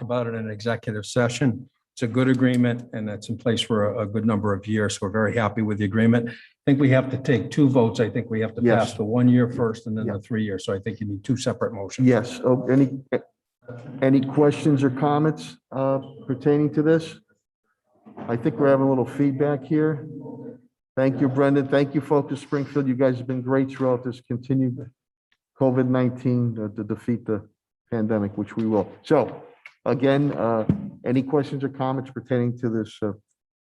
about it in executive session. It's a good agreement and it's in place for a good number of years. So we're very happy with the agreement. I think we have to take two votes. I think we have to pass the 1 year first and then the 3 year. So I think you need two separate motions. Yes. Oh, any questions or comments pertaining to this? I think we're having a little feedback here. Thank you, Brendan. Thank you, folks at Springfield. You guys have been great throughout this continued COVID-19 to defeat the pandemic, which we will. So again, any questions or comments pertaining to this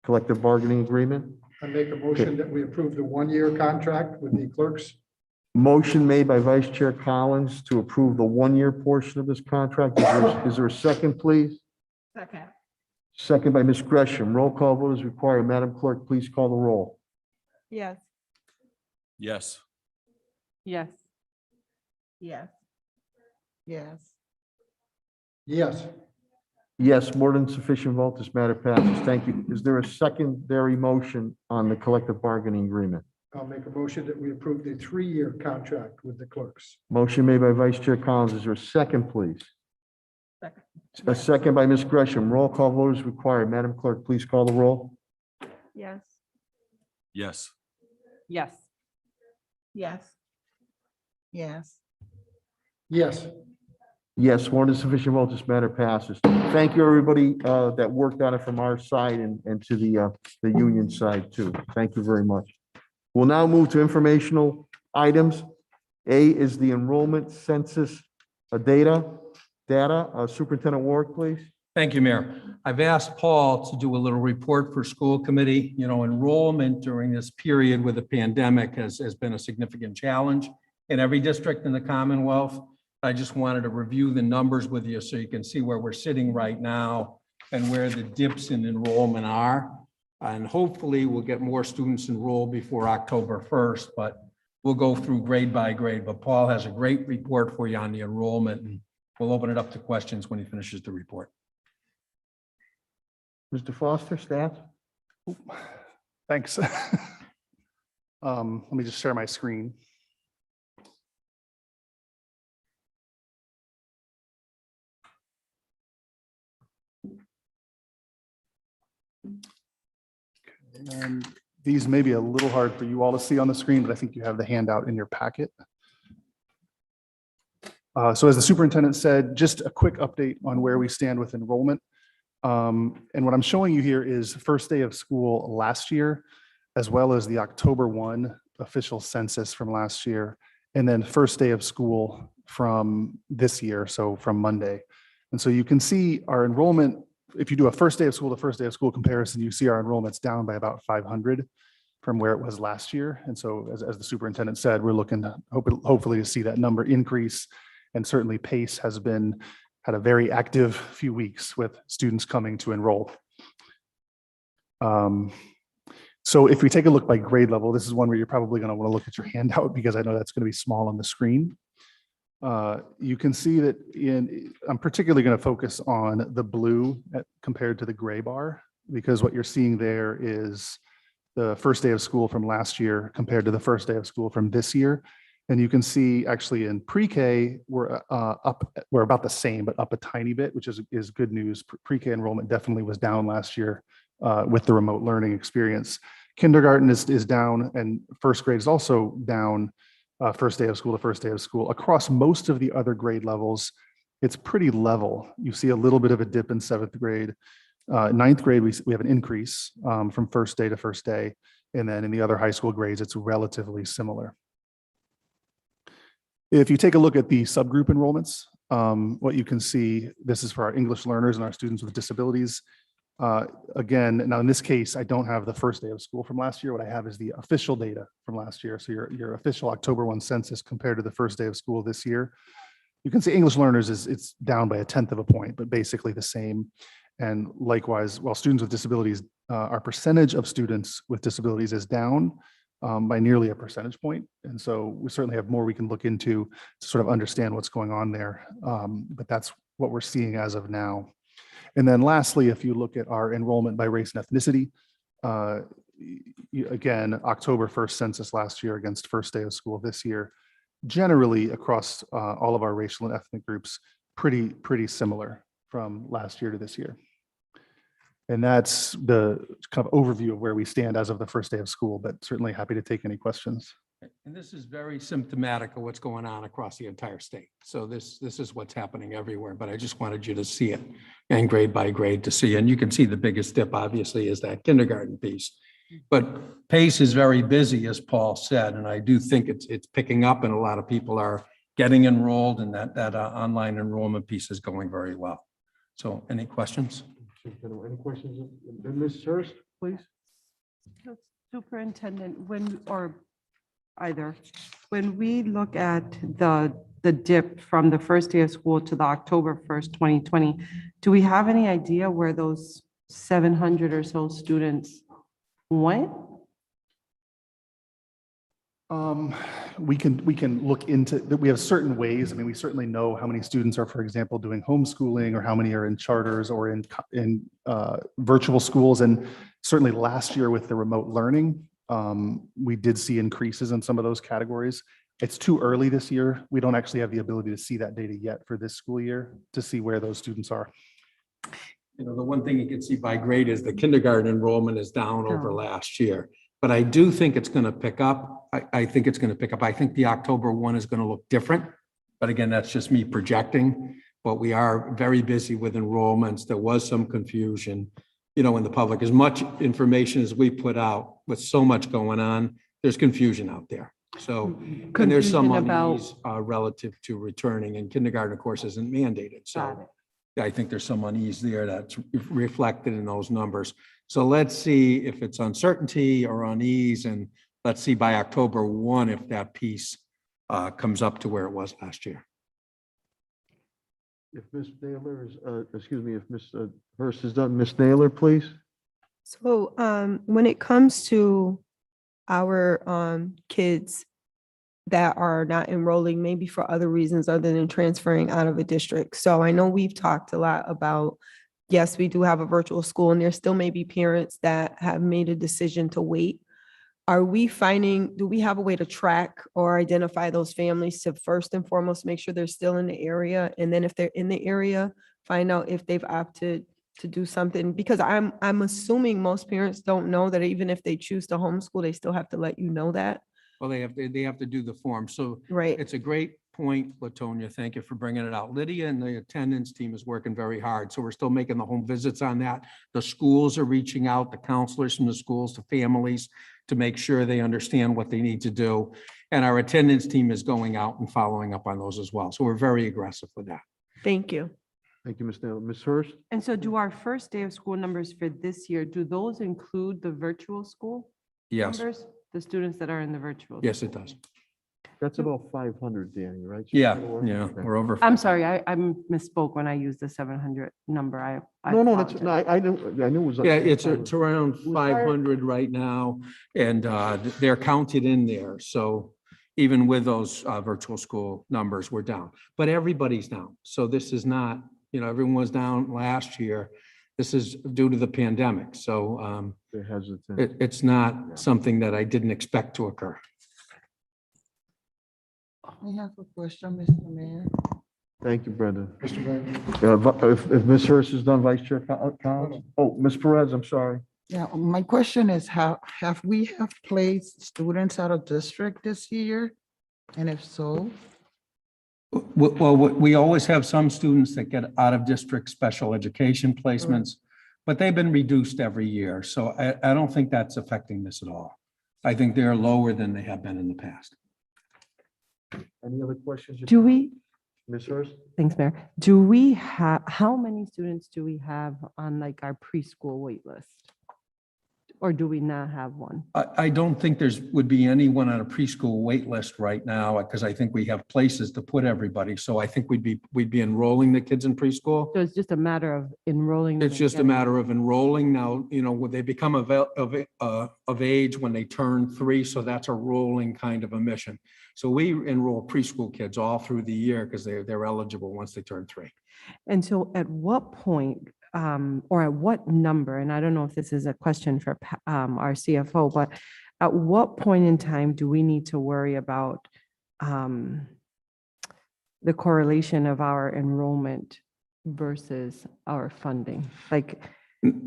collective bargaining agreement? I make a motion that we approve the 1 year contract with the clerks. Motion made by Vice Chair Collins to approve the 1 year portion of this contract. Is there a second, please? Second. Second by Ms. Gresham. Roll call vote is required. Madam Clerk, please call the roll. Yes. Yes. Yes. Yes. Yes. Yes. Yes, more than sufficient vote. This matter passes. Thank you. Is there a secondary motion on the collective bargaining agreement? I'll make a motion that we approve the 3 year contract with the clerks. Motion made by Vice Chair Collins. Is there a second, please? Second. A second by Ms. Gresham. Roll call vote is required. Madam Clerk, please call the roll. Yes. Yes. Yes. Yes. Yes. Yes. Yes, more than sufficient vote. This matter passes. Thank you, everybody that worked on it from our side and to the union side too. Thank you very much. We'll now move to informational items. A is the enrollment census data. Superintendent Ward, please. Thank you, Mayor. I've asked Paul to do a little report for school committee. You know, enrollment during this period with the pandemic has been a significant challenge in every district in the Commonwealth. I just wanted to review the numbers with you so you can see where we're sitting right now and where the dips in enrollment are. And hopefully we'll get more students enrolled before October 1st, but we'll go through grade by grade. But Paul has a great report for you on the enrollment, and we'll open it up to questions when he finishes the report. Mr. Foster, staff. Thanks. Let me just share my screen. And these may be a little hard for you all to see on the screen, but I think you have the handout in your packet. So as the superintendent said, just a quick update on where we stand with enrollment. And what I'm showing you here is first day of school last year, as well as the October 1 official census from last year, and then first day of school from this year, so from Monday. And so you can see our enrollment, if you do a first day of school to first day of school comparison, you see our enrollment's down by about 500 from where it was last year. And so as the superintendent said, we're looking to hopefully to see that number increase. And certainly PACE has had a very active few weeks with students coming to enroll. So if we take a look by grade level, this is one where you're probably going to want to look at your handout because I know that's going to be small on the screen. You can see that I'm particularly going to focus on the blue compared to the gray bar, because what you're seeing there is the first day of school from last year compared to the first day of school from this year. And you can see actually in pre-K, we're about the same, but up a tiny bit, which is good news. Pre-K enrollment definitely was down last year with the remote learning experience. Kindergarten is down, and first grade is also down first day of school to first day of school. Across most of the other grade levels, it's pretty level. You see a little bit of a dip in 7th grade. 9th grade, we have an increase from first day to first day. And then in the other high school grades, it's relatively similar. If you take a look at the subgroup enrollments, what you can see, this is for our English learners and our students with disabilities. Again, now in this case, I don't have the first day of school from last year. What I have is the official data from last year. So your official October 1 census compared to the first day of school this year. You can see English learners it's down by 1/10 of a point, but basically the same. And likewise, while students with disabilities, our percentage of students with disabilities is down by nearly a percentage point. And so we certainly have more we can look into to sort of understand what's going on there. But that's what we're seeing as of now. And then lastly, if you look at our enrollment by race and ethnicity, again, October 1st census last year against first day of school this year, generally across all of our racial and ethnic groups, pretty similar from last year to this year. And that's the kind of overview of where we stand as of the first day of school, but certainly happy to take any questions. And this is very symptomatic of what's going on across the entire state. So this is what's happening everywhere, but I just wanted you to see it and grade by grade to see. And you can see the biggest dip obviously is that kindergarten piece. But PACE is very busy, as Paul said, and I do think it's picking up and a lot of people are getting enrolled and that online enrollment piece is going very well. So any questions? Any questions? Ms. Hurst, please? Superintendent, when we look at the dip from the first day of school to the October 1st, 2020, do we have any idea where those 700 or so students went? We can look into that. We have certain ways. I mean, we certainly know how many students are, for example, doing homeschooling or how many are in charters or in virtual schools. And certainly last year with the remote learning, we did see increases in some of those categories. It's too early this year. We don't actually have the ability to see that data yet for this school year to see where those students are. You know, the one thing you can see by grade is the kindergarten enrollment is down over last year. But I do think it's going to pick up. I think it's going to pick up. I think the October 1 is going to look different. But again, that's just me projecting. But we are very busy with enrollments. There was some confusion, you know, in the public. As much information as we put out with so much going on, there's confusion out there. So, and there's some Confusion about- unease relative to returning, and kindergarten, of course, isn't mandated. Got So it. I think there's some unease there that's reflected in those numbers. So let's see if it's uncertainty or unease, and let's see by October 1 if that piece comes up to where it was last year. If Ms. Naylor is, excuse me, if Ms. Hurst is done, Ms. Naylor, please. So when it comes to our kids that are not enrolling, maybe for other reasons other than transferring out of a district. So I know we've talked a lot about, yes, we do have a virtual school and there still may be parents that have made a decision to wait. Are we finding, do we have a way to track or identify those families to first and foremost, make sure they're still in the area? And then if they're in the area, find out if they've opted to do something? Because I'm assuming most parents don't know that even if they choose to homeschool, they still have to let you know that. Well, they have to do the form. So Right. it's a great point, Latonia. Thank you for bringing it out. Lydia and the attendance team is working very hard. So we're still making the home visits on that. The schools are reaching out, the counselors from the schools to families to make sure they understand what they need to do. And our attendance team is going out and following up on those as well. So we're very aggressive with that. Thank you. Thank you, Ms. Naylor. Ms. Hurst? And so do our first day of school numbers for this year, do those include the virtual school Yes, numbers? The students that are in the virtual? yes, it does. That's about 500, Danny, right? Yeah, Okay. we're over. I'm sorry, I misspoke when I used the 700 number. I No, that's, apologize. no, I knew it was. Yeah, it's around 500 right now, and they're counted in there. So even with those virtual school numbers, we're down. But everybody's down. So this is not, everyone was down last year. This is due to the pandemic. So They're hesitant. it's not something that I didn't expect to occur. I have a question, Mr. Mayor. Thank you, Brendan. Mr. Mayor. If Ms. Hurst is done, Vice Chair Collins? Oh, Ms. Perez, I'm sorry. Yeah, my question is, have we placed students out of district this year? And if so, Well, we always have some students that get out of district special education placements, but they've been reduced every year. So I don't think that's affecting this at all. I think they're lower than they have been in the past. Any other questions? Do we, Ms. Hurst? thanks, Mayor. Do we have, how many students do we have on like our preschool wait list? Or do we not have one? I don't think would be anyone on a preschool wait list right now, because I think we have places to put everybody. So I think we'd be enrolling the kids in preschool. So it's just a matter of enrolling. them It's and just a getting- matter of enrolling now, when they become of age when they turn 3. So that's a rolling kind of a mission. So we enroll preschool kids all through the year because they're eligible once they turn 3. And so at what point, or at what number, and I don't know if this is a question for our CFO, but at what point in time do we need to worry about the correlation of our enrollment versus our funding? Like,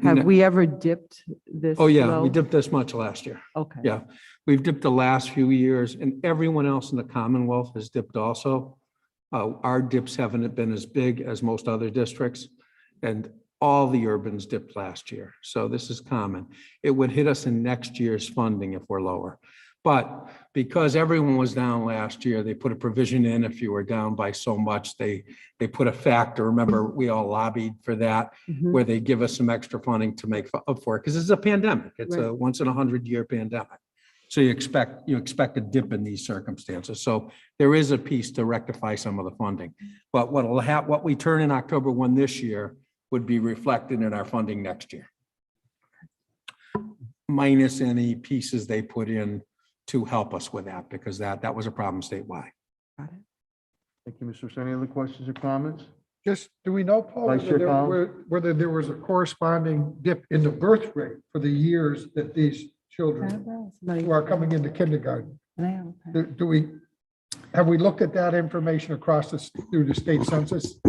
have we ever dipped this Oh, yeah, low? we dipped this much last year. Okay. Yeah, we've dipped the last few years, and everyone else in the Commonwealth has dipped also. Our dips haven't been as big as most other districts, and all the urbans dipped last year. So this is common. It would hit us in next year's funding if we're lower. But because everyone was down last year, they put a provision in. If you were down by so much, they put a factor. Remember, we all lobbied for that, Mhm. where they give us some extra funding to make up for it, because it's a pandemic. It's a Right. once in 100-year pandemic. So you expect a dip in these circumstances. So there is a piece to rectify some of the funding. But what we turn in October 1 this year would be reflected in our funding next year, minus any pieces they put in to help us with that, because that was a problem statewide. Got it. Thank you, Mr. Russo. Any other questions or comments? Just, do we know, Paul, Vice Chair Collins? whether there was a corresponding dip in the birth rate for the years that these children who are coming into kindergarten? Have we looked at that information across through the state census?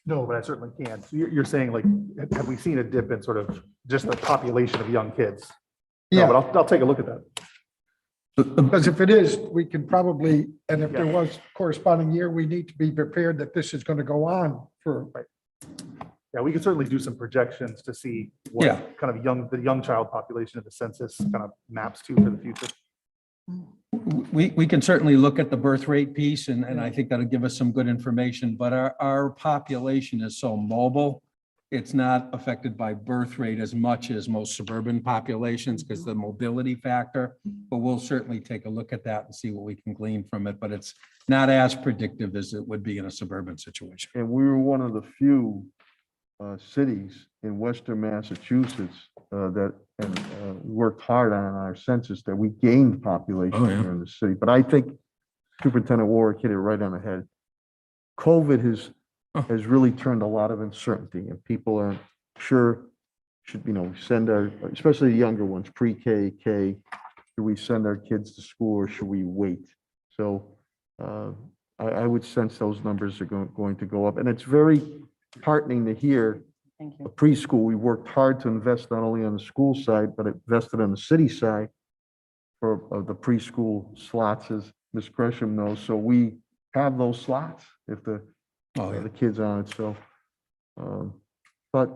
No, but I certainly can. So you're saying like, have we seen a dip in sort of just the population of young kids? No, Yeah. but I'll take a look at that. Because if it is, we can probably, and if there was corresponding year, we need to be prepared that this is going to go on for. Yeah, we could certainly do some projections to see Yeah. what kind of the young child population of the census kind of maps to for the future. We can certainly look at the birth rate piece, and I think that'll give us some good information, but our population is so mobile. It's not affected by birth rate as much as most suburban populations because the mobility factor, but we'll certainly take a look at that and see what we can glean from it, but it's not as predictive as it would be in a suburban situation. And we were one of the few cities in Western Massachusetts that worked hard on our census, that we gained population Oh, yeah. here in the city. But I think Superintendent Warwick hit it right on the head. COVID has really turned a lot of uncertainty, and people aren't sure, should, send our, especially the younger ones, pre-K, K, should we send our kids to school or should we wait? So I would sense those numbers are going to go up, and it's very heartening to hear Thank a you. preschool. We worked hard to invest not only on the school side, but invested on the city side for the preschool slots, as Ms. Gresham knows. So we have those slots if the kids on it. So, but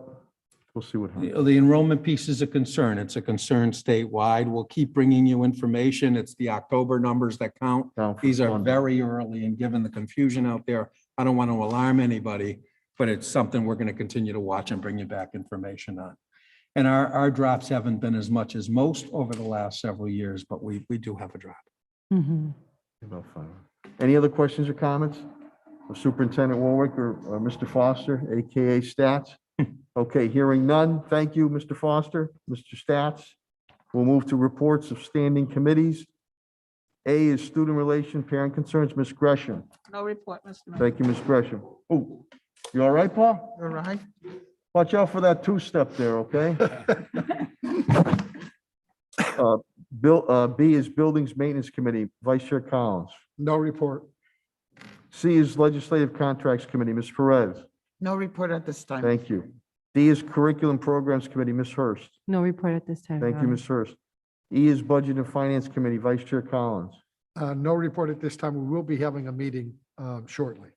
we'll see what happens. The enrollment piece is a concern. It's a concern statewide. We'll keep bringing you information. It's the October numbers that count. Down for These are Monday. very early, and given the confusion out there, I don't want to alarm anybody, but it's something we're going to continue to watch and bring you back information on. And our drops haven't been as much as most over the last several years, but we do have a drop. Mhm. About 5. Any other questions or comments of Superintendent Warwick or Mr. Foster, AKA Stats? Okay, hearing none. Thank you, Mr. Foster, Mr. Stats. We'll move to reports of standing committees. A is student relation, parent concerns. Ms. Gresham. No report, Mr. Mayor. Thank you, Ms. Gresham. Oh, you all right, Paul? All right. Watch out for that two-step there, okay? B is Buildings Maintenance Committee, Vice Chair Collins. No report. C is Legislative Contracts Committee, Ms. Perez. No report at this time. Thank you. D is Curriculum Programs Committee, Ms. Hurst. No report at this time. Thank Your you, Honor. Ms. Hurst. E is Budget and Finance Committee, Vice Chair Collins. No report at this time. We will be having a meeting shortly.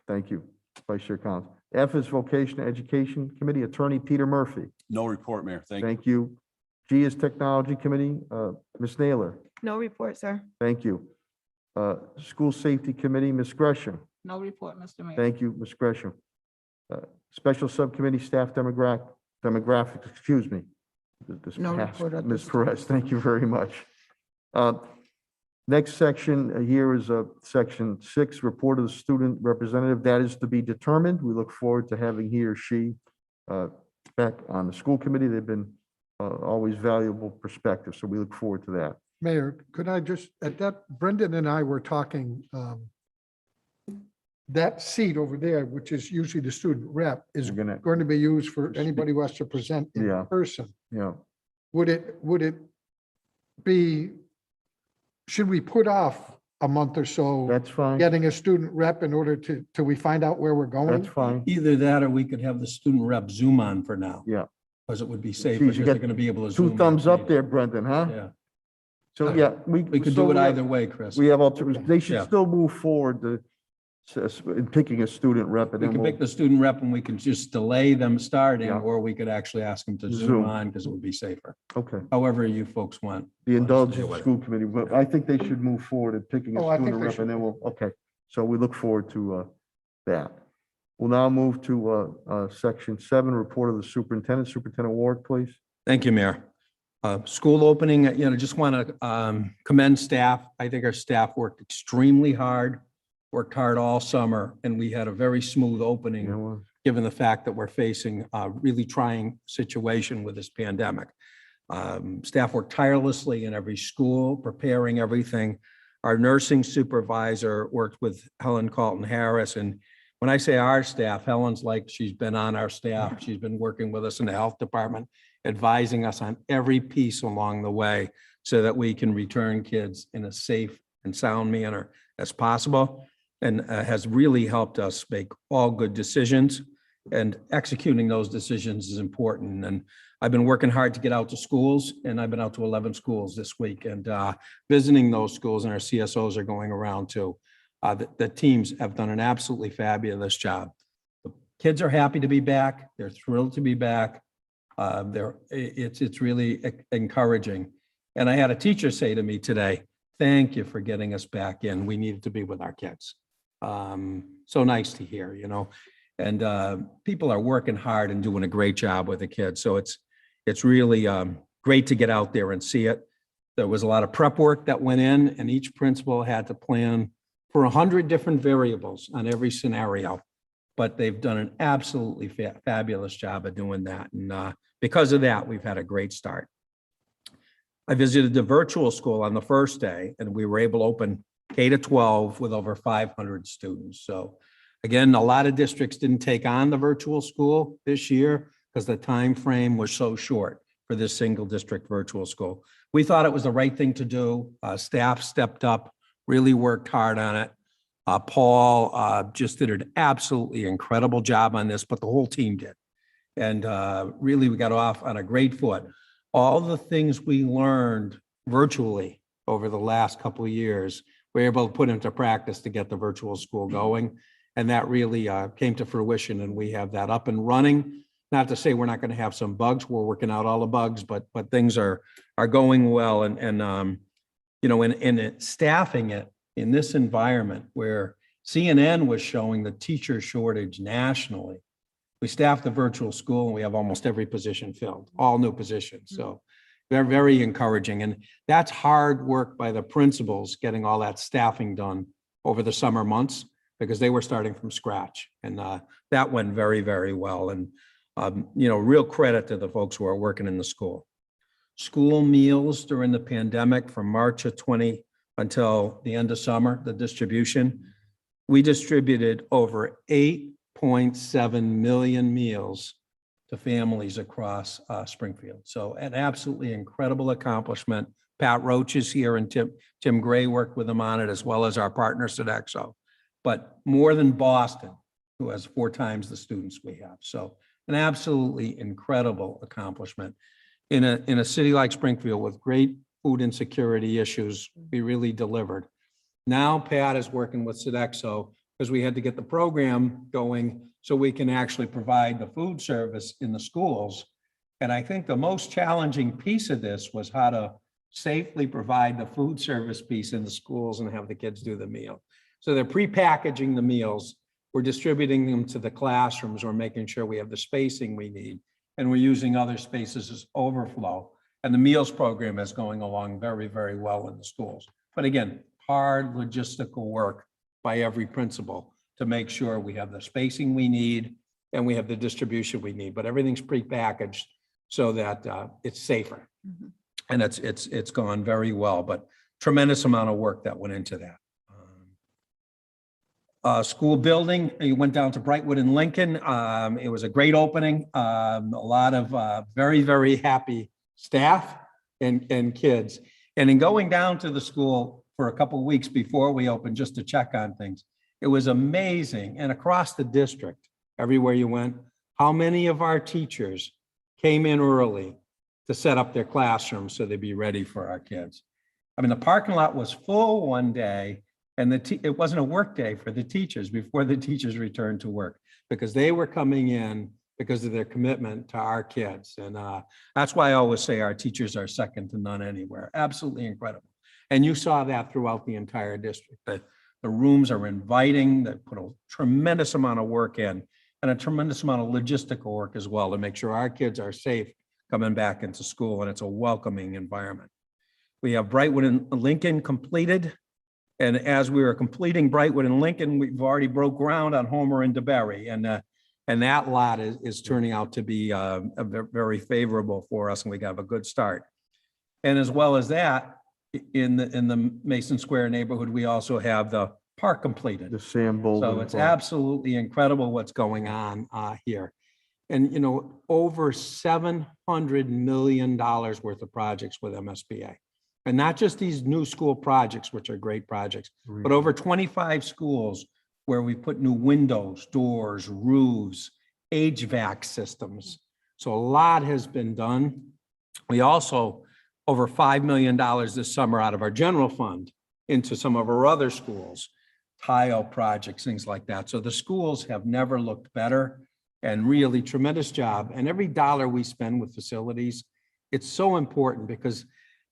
Thank you, Vice Chair Collins. F is Vocational Education Committee, Attorney Peter Murphy. No report, Mayor. Thank you. Thank you. G is Technology Committee, Ms. Naylor. No report, sir. Thank you. School Safety Committee, Ms. Gresham. No report, Mr. Mayor. Thank you, Ms. Gresham. Special Subcommittee Staff Demographics, excuse me. This No passed. report at Ms. this Perez, thank you very much. Next section here is Section 6, Report of the Student Representative. That is to be determined. We look forward to having he or she back on the school committee. They've been always valuable perspective, so we look forward to that. Mayor, could I just, at that, Brendan and I were talking, that seat over there, which is usually the student rep, is We're gonna- going to be used for anybody who has to present Yeah. in person. Yeah, Would it be, should we put off a month or so, That's fine. getting a student rep in order till we find out where we're going. That's fine. Either that or we could have the student rep Zoom on for now. Yeah. Because it would be safer, Geez, because you they're got going to be able to zoom. 2 in. thumbs up there, Brendan, huh? Yeah, So, yeah, we could so do it we have- either way, Chris. We have alternatives. They should Yeah. still move forward in picking a student rep and We then can we'll, pick the student rep and we can just delay them starting, Yeah. or we could actually ask them to Zoom. zoom on because it would be safer. okay, However you folks want. the indulgent deal with it. school committee, but I think they should move forward in picking a Oh, I think student they rep should. and then we'll, okay. So we look forward to that. We'll now move to section 7, report of the superintendent. Superintendent Ward, please. Thank you, Mayor. School opening, just want to commend staff. I think our staff worked extremely hard, worked hard all summer, and we had a very smooth opening, Yeah, well, given the fact that we're facing a really trying situation with this pandemic. Staff worked tirelessly in every school, preparing everything. Our nursing supervisor worked with Helen Carlton Harris. And when I say our staff, Helen's like, she's been on our staff. She's been working with us in the health department, advising us on every piece along the way so that we can return kids in a safe and sound manner as possible, and has really helped us make all good decisions. And executing those decisions is important. And I've been working hard to get out to schools, and I've been out to 11 schools this week and visiting those schools, and our CSOs are going around too. The teams have done an absolutely fabulous job. The kids are happy to be back. They're thrilled to be back. It's really encouraging. And I had a teacher say to me today, "Thank you for getting us back in. We needed to be with our kids." So nice to hear, and people are working hard and doing a great job with the kids. So it's really great to get out there and see it. There was a lot of prep work that went in, and each principal had to plan for 100 different variables on every scenario. But they've done an absolutely fabulous job of doing that. And because of that, we've had a great start. I visited the virtual school on the first day, and we were able to open K to 12 with over 500 students. So again, a lot of districts didn't take on the virtual school this year because the time frame was so short for this single district virtual school. We thought it was the right thing to do. Staff stepped up, really worked hard on it. Paul just did an absolutely incredible job on this, but the whole team did. And really, we got off on a great foot. All the things we learned virtually over the last couple of years, we were able to put into practice to get the virtual school going. And that really came to fruition, and we have that up and running. Not to say we're not going to have some bugs. We're working out all the bugs, but things are going well. And in staffing it in this environment where CNN was showing the teacher shortage nationally, we staffed the virtual school and we have almost every position filled, all new positions. So they're very encouraging. And that's hard work by the principals, getting all that staffing done over the summer months, because they were starting from scratch. And that went very, very well. And, real credit to the folks who are working in the school. School meals during the pandemic from March of 20 until the end of summer, the distribution, we distributed over 8.7 million meals to families across Springfield. So an absolutely incredible accomplishment. Pat Roach is here, and Tim Gray worked with them on it, as well as our partner Sodexo. But more than Boston, who has 4 times the students we have. So an absolutely incredible accomplishment. In a city like Springfield with great food insecurity issues, we really delivered. Now Pat is working with Sodexo because we had to get the program going so we can actually provide the food service in the schools. And I think the most challenging piece of this was how to safely provide the food service piece in the schools and have the kids do the meal. So they're pre-packaging the meals. We're distributing them to the classrooms. We're making sure we have the spacing we need. And we're using other spaces as overflow. And the meals program is going along very, very well in the schools. But again, hard logistical work by every principal to make sure we have the spacing we need and we have the distribution we need. But everything's pre-packaged so that it's safer. Mhm. And it's gone very well, but tremendous amount of work that went into that. School building, you went down to Brightwood and Lincoln. It was a great opening. A lot of very, very happy staff and kids. And in going down to the school, for a couple of weeks before we opened just to check on things. It was amazing. And across the district, everywhere you went, how many of our teachers came in early to set up their classrooms so they'd be ready for our kids. I mean, the parking lot was full one day, and it wasn't a work day for the teachers before the teachers returned to work, because they were coming in because of their commitment to our kids. And that's why I always say our teachers are second to none anywhere. Absolutely incredible. And you saw that throughout the entire district. The rooms are inviting, they put a tremendous amount of work in, and a tremendous amount of logistical work as well to make sure our kids are safe coming back into school, and it's a welcoming environment. We have Brightwood and Lincoln completed. And as we were completing Brightwood and Lincoln, we've already broke ground on Homer and DeBerry. And that lot is turning out to be very favorable for us, and we got a good start. And as well as that, in the Mason Square neighborhood, we also have the park completed. The Sam Bolden. So it's Park. absolutely incredible what's going on here. And, you know, over $700 million worth of projects with MSBA. And not just these new school projects, which are great projects, but over 25 schools where we put new windows, doors, roofs, HVAC systems. So a lot has been done. We also, over $5 million this summer out of our general fund into some of our other schools, tile projects, things like that. So the schools have never looked better, and really tremendous job. And every dollar we spend with facilities, it's so important because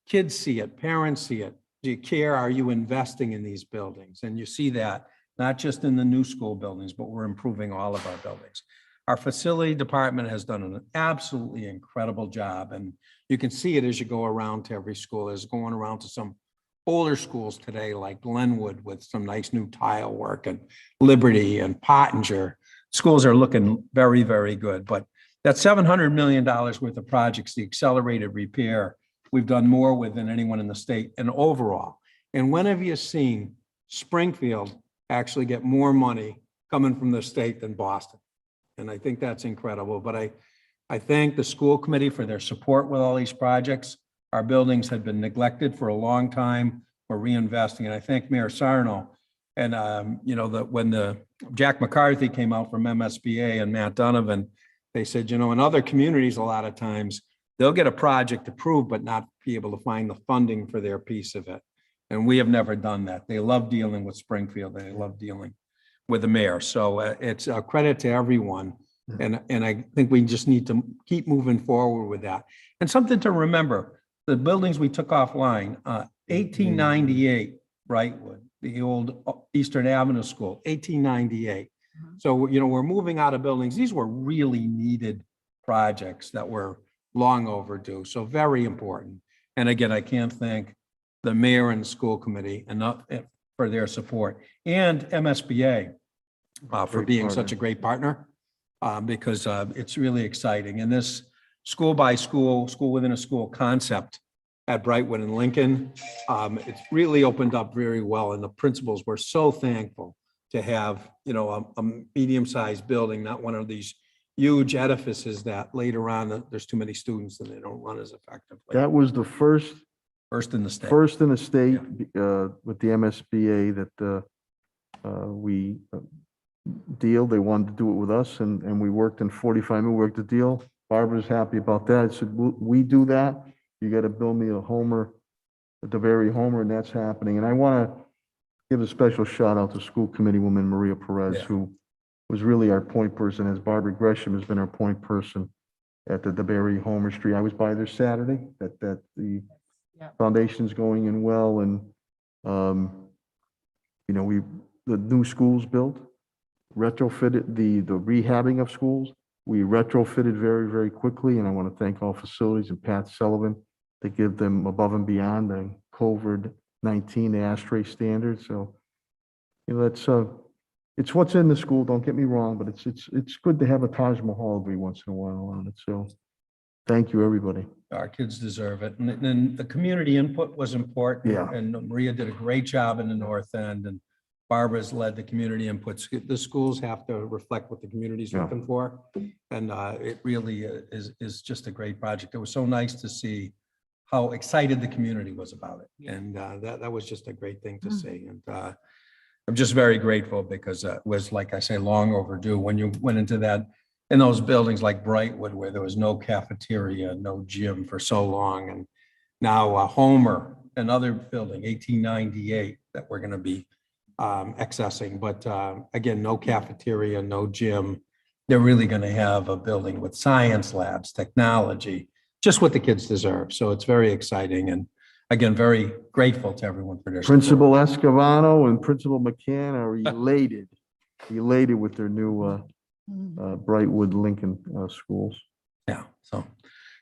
kids see it, parents see it. Do you care? Are you investing in these buildings? And you see that not just in the new school buildings, but we're improving all of our buildings. Our facility department has done an absolutely incredible job. And you can see it as you go around to every school. As going around to some older schools today, like Glenwood with some nice new tile work, and Liberty and Pottinger. Schools are looking very, very good. But that $700 million worth of projects, the accelerated repair, we've done more with than anyone in the state and overall. And when have you seen Springfield actually get more money coming from the state than Boston? And I think that's incredible. But I thank the school committee for their support with all these projects. Our buildings had been neglected for a long time. We're reinvesting. And I thank Mayor Sarno. And, you know, that when Jack McCarthy came out from MSBA and Matt Donovan, they said, you know, in other communities, a lot of times they'll get a project approved, but not be able to find the funding for their piece of it. And we have never done that. They love dealing with Springfield. They love dealing with the mayor. So it's a credit to everyone. And I think we just need to keep moving forward with that. And something to remember, the buildings we took offline, 1898 Brightwood, the old Eastern Avenue School, 1898. So, you know, we're moving out of buildings. These were really needed projects that were long overdue. So very important. And again, I can't thank the mayor and the school committee enough for their support, and MSBA for being such a great partner, because it's really exciting. And this school by school, school within a school concept at Brightwood and Lincoln, it's really opened up very well. And the principals were so thankful to have, you know, a medium-sized building, not one of these huge edifices that later on there's too many students and they don't run as effectively. That was the first First in the state. with the MSBA that we deal. They wanted to do it with us, and we worked in 45 minutes, worked the deal. Barbara's happy about that. I said, we do that. You got to build me a Homer, a DeBerry Homer, and that's happening. And I want to give a special shout out to school committee woman Maria Perez, who was really our point person, as Barbara Gresham has been our point person at the DeBerry Homer Street. I was by there Saturday, that the foundation's going in well, and you know, the new schools built, retrofitted the rehabbing of schools. We retrofitted very, very quickly, and I want to thank all facilities and Pat Sullivan to give them above and beyond the COVID-19 AShtray standards. So, you know, it's what's in the school. Don't get me wrong, but it's good to have a Taj Mahal every once in a while on it. So, thank you, everybody. Our kids deserve it. And then the community input was important. Yeah. And Maria did a great job in the North End, and Barbara's led the community inputs. The schools have to reflect what the community's looking for. And it really is just a great project. It was so nice to see how excited the community was about it. And that was just a great thing to see. And I'm just very grateful because it was, like I say, long overdue. When you went into that, in those buildings like Brightwood, where there was no cafeteria, no gym for so long. And now Homer, another building, 1898, that we're going to be accessing. But again, no cafeteria, no gym. They're really going to have a building with science labs, technology, just what the kids deserve. So it's very exciting. And again, very grateful to everyone for their support. Principal Escovano and Principal McCann are elated with their new Brightwood Lincoln schools. Yeah, so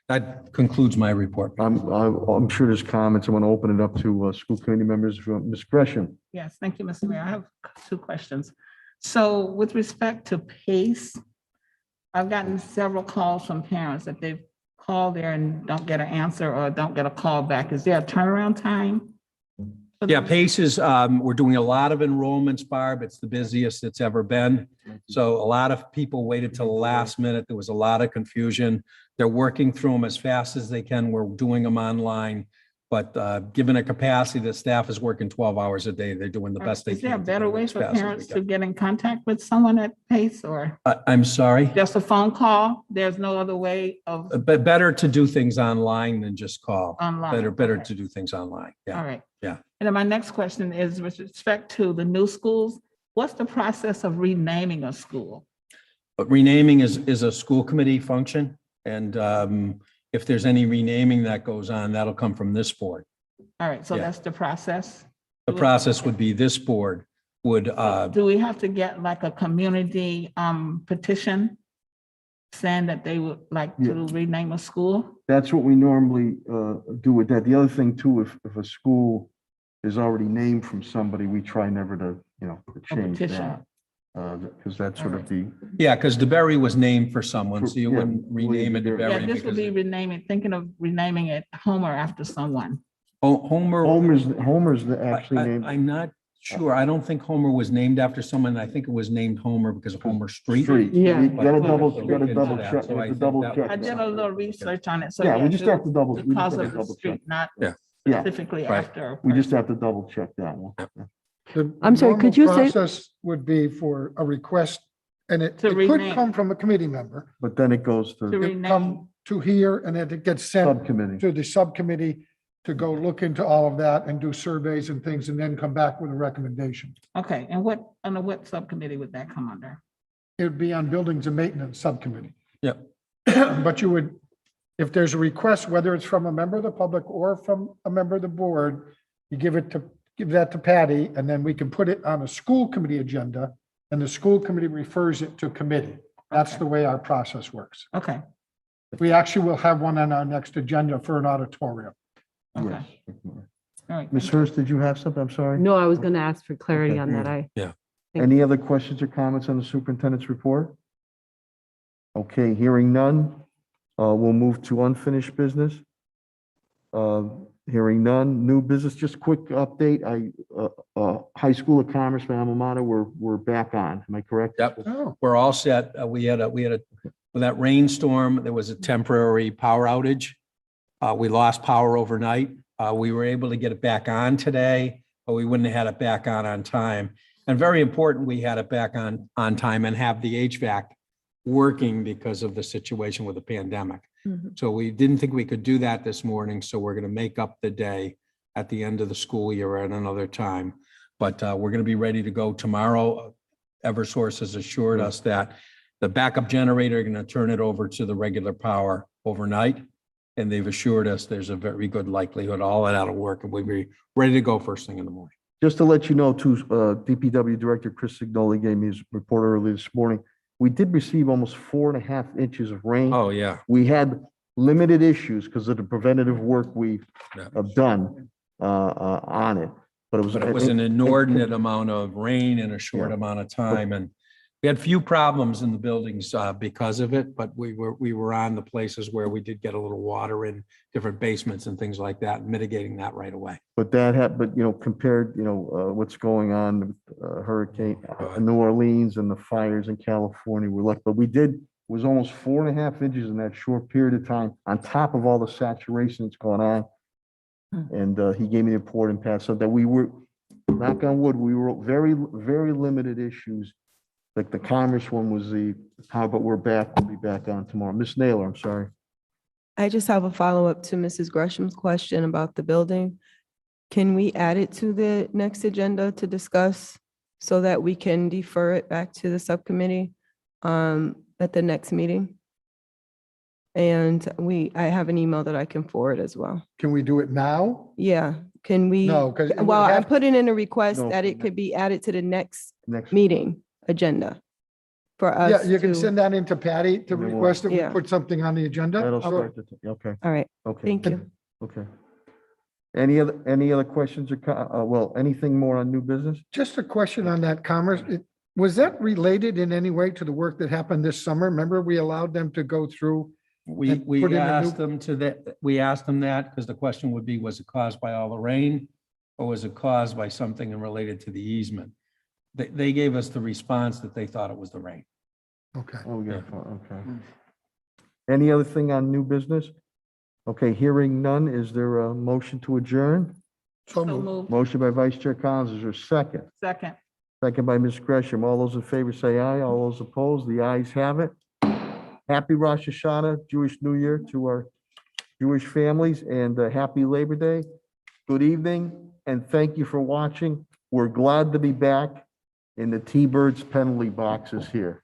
that concludes my report. I'm sure there's comments. I want to open it up to school committee members. Ms. Gresham. Yes, thank you, Mr. Mayor. I have two questions. So with respect to PACE, I've gotten several calls from parents that they've called there and don't get an answer or don't get a call back. Is there a turnaround time? Yeah, PACE is, we're doing a lot of enrollments, Barb. It's the busiest it's ever been. So a lot of people waited till the last minute. There was a lot of confusion. They're working through them as fast as they can. We're doing them online. But given a capacity, the staff is working 12 hours a day. They're doing the best they can. Is there a to better do it way as for fast as we parents can. to get in contact with someone at PACE or I'm sorry? just a phone call? There's no other way of But better to do things online than just call. online? Better Okay. to do things online. Yeah. All right. Yeah. And then my next question is with respect to the new schools, what's the process of renaming a school? But renaming is a school committee function. And if there's any renaming that goes on, that'll come from this board. All right, so Yeah. that's the process. The process would be this board would, Do we have to get like a community petition saying that they would like to rename a school? That's what we normally do with that. The other thing too, if a school is already named from somebody, we try never to, to change petition. that. Because that's sort of the, yeah, because DeBerry was named for someone, so you Yeah, wouldn't rename it William Yeah, DeBerry this would because be renaming, thinking of renaming it Homer after someone. Homer. Homer's actually named. I'm not sure. I don't think Homer was named after someone. I think it was named Homer because of Homer Street. Yeah. You gotta double But- check, So I you have to think double that- check. I did a little research on it, so. Yeah, we yes, just it have to was double. we just Because have to of the double check. street, not Yeah. Yeah. specifically Right. after. a We just person. have to double check that one. I'm sorry, could you say- Process would be for a request, and it To could rename. come from a committee member. But then it goes To to It rename. come to here, and then it gets sent subcommittee. to the subcommittee to go look into all of that and do surveys and things, and then come back with a recommendation. Okay, and under what subcommittee would that come under? It would be on Buildings and Maintenance Subcommittee. Yep. But you would, if there's a request, whether it's from a member of the public or from a member of the board, you give that to Patty, and then we can put it on a school committee agenda, and the school committee refers it to committee. That's Okay. the way our process works. Okay, We actually will have one on our next agenda for an auditorium. okay, Yes. all right. Ms. Hurst, did you have something? I'm sorry. No, I was going to ask for clarity Okay. on that. Thank Any other questions or comments on the superintendent's report? Okay, hearing none, we'll move to unfinished business. Hearing none, new business, just quick update. High School of Commerce, my alma mater, we're back on. Am I correct? Yep. Oh, We're all set. We had with that rainstorm, there was a temporary power outage. We lost power overnight. We were able to get it back on today, but we wouldn't have had it back on time. And very important, we had it back on time and have the HVAC working because of the situation with the pandemic. Mhm. So we didn't think we could do that this morning, so we're going to make up the day at the end of the school year at another time. But we're going to be ready to go tomorrow. Eversource has assured us that the backup generator, going to turn it over to the regular power overnight. And they've assured us there's a very good likelihood all of that'll work and we'll be ready to go first thing in the morning. Just to let you know, too, DPW Director Chris Signoli gave me his report early this morning. We did receive almost 4.5 inches of rain. Oh, yeah. We had limited issues because of the preventative work we Yeah. have done on it. But But it was an inordinate amount of rain in a short Yeah. amount of time. And we had few problems in the buildings because of it, but we were on the places where we did get a little water in different basements and things like that, mitigating that right away. But compared, what's going on with Hurricane New Orleans and the fires in California, we're lucky. But it was almost 4.5 inches in that short period of time, on top of all the saturation that's going on And he gave me the report and passed, so that we were, knock on wood, we were very, very limited issues. Like the commerce one was but we're back, we'll be back on tomorrow. Ms. Naylor, I'm sorry. I just have a follow-up to Mrs. Gresham's question about the building. Can we add it to the next agenda to discuss so that we can defer it back to the subcommittee at the next meeting? And I have an email that I can forward as well. Can we do it now? Yeah, can we? No, 'cause it would Well, I have- put it in a request No, that for it could be added to the next Next, meeting agenda for us. Yeah, you can to- send that into Patty to And then we'll- request that we Yeah. put something on the agenda. that'll Sure. start okay, All right, okay. thank you. Okay. Any other questions or, well, anything more on new business? Just a question on that commerce. Was that related in any way to the work that happened this summer? Remember, we allowed them to go through? We And put in a asked new- them we asked them that because the question would be, was it caused by all the rain? Or was it caused by something related to the easement? They gave us the response that they thought it was the rain. Okay. Oh, yeah, okay. Any other thing on new business? Okay, hearing none, is there a motion to adjourn? So So moved. moved. Motion by Vice Chair Collins, is there a second? Second. Second by Ms. Gresham. All those in favor say aye. All those opposed, the ayes have it. Happy Rosh Hashanah, Jewish New Year to our Jewish families, and happy Labor Day. Good evening, and thank you for watching. We're glad to be back in the T-Birds penalty boxes here.